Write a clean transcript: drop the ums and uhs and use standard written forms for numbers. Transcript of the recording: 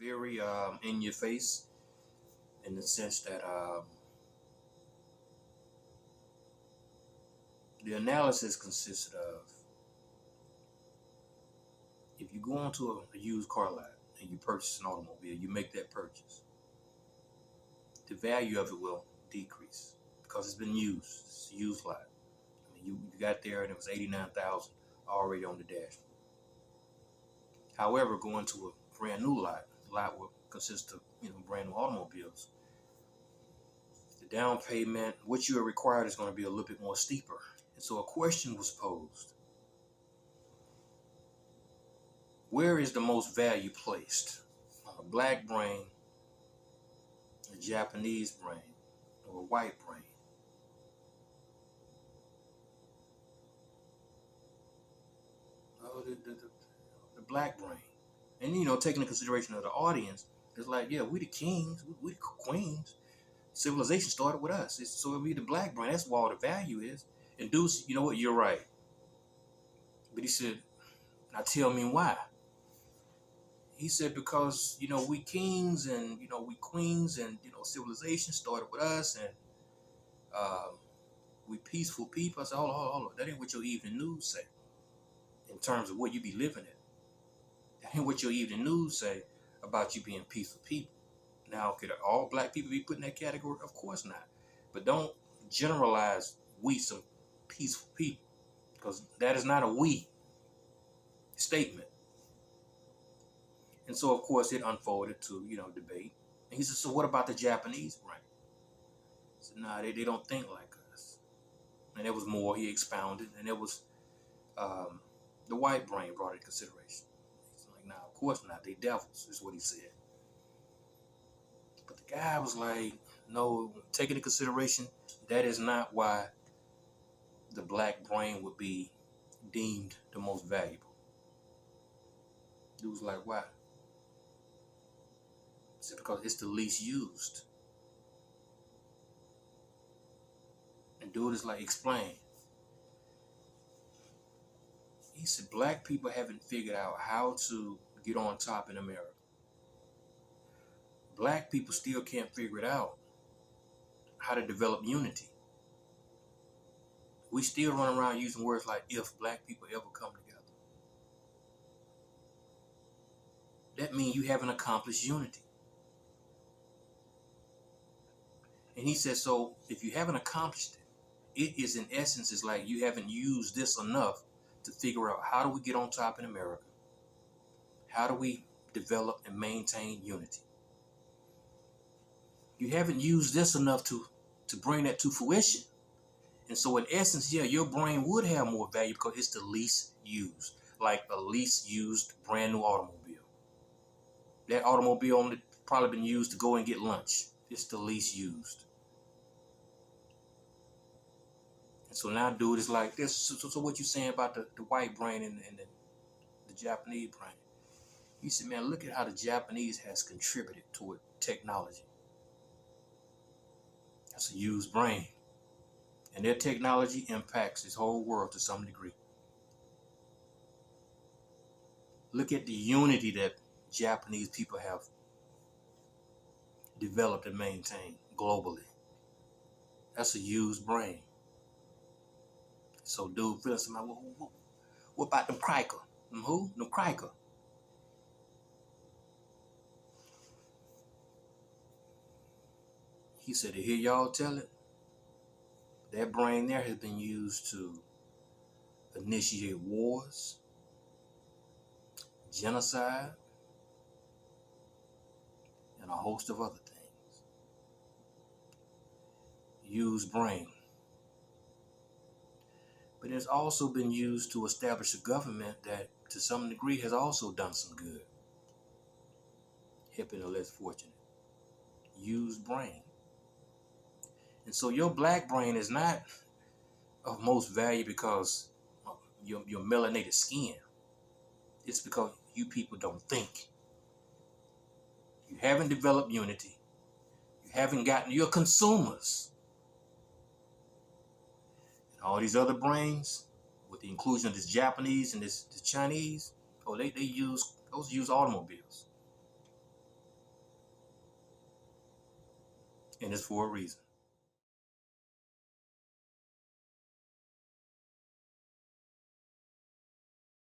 very in your face in the sense that the analysis consisted of if you go onto a used car lot and you purchase an automobile, you make that purchase, the value of it will decrease because it's been used. It's a used lot. I mean, you got there and it was 89,000 already on the dashboard. However, going to a brand new lot, the lot will consist of brand new automobiles. The down payment, what you are required, is going to be a little bit more steeper. And so a question was posed: where is the most value placed on a black brain, a Japanese brain, or a white brain? Oh, the black brain. And taking into consideration of the audience, it's like, yeah, we the kings, we the queens. Civilization started with us. So it'll be the black brain. That's where all the value is. And Deuce, you know what? You're right. But he said, now tell me why. He said, because, we kings and, we queens and, civilization started with us and we peaceful people. I said, hold on. That ain't what your evening news say in terms of what you be living in. That ain't what your evening news say about you being peaceful people. Now, could all black people be put in that category? Of course not. But don't generalize we some peaceful people, because that is not a we statement. And so, of course, it unfolded to, debate. And he said, so what about the Japanese brain? I said, nah, they don't think like us. And there was more he expounded. And it was the white brain brought into consideration. He's like, nah, of course not. They devils, is what he said. But the guy was like, no, take into consideration, that is not why the black brain would be deemed the most valuable. Dude was like, why? He said, because it's the least used. And dude is like, explain. He said, black people haven't figured out how to get on top in America. Black people still can't figure it out how to develop unity. We still run around using words like if black people ever come together. That means you haven't accomplished unity. And he said, so if you haven't accomplished it, it is in essence, is like you haven't used this enough to figure out how do we get on top in America? How do we develop and maintain unity? You haven't used this enough to bring that to fruition. And so in essence, yeah, your brain would have more value because it's the least used, like a least used brand new automobile. That automobile only probably been used to go and get lunch. It's the least used. And so now dude is like this. So what you saying about the white brain and the Japanese brain? He said, man, look at how the Japanese has contributed toward technology. That's a used brain. And their technology impacts this whole world to some degree. Look at the unity that Japanese people have developed and maintained globally. That's a used brain. So dude feels somebody, what about them Kriker? Them who? Them Kriker. He said, to hear y'all tell it, that brain there has been used to initiate wars, genocide, and a host of other things. Used brain. But it's also been used to establish a government that to some degree has also done some good. Helping the less fortunate. Used brain. And so your black brain is not of most value because your melanated skin. It's because you people don't think. You haven't developed unity. You haven't gotten your consumers. And all these other brains, with the inclusion of this Japanese and this Chinese, they use automobiles. and it's for a reason.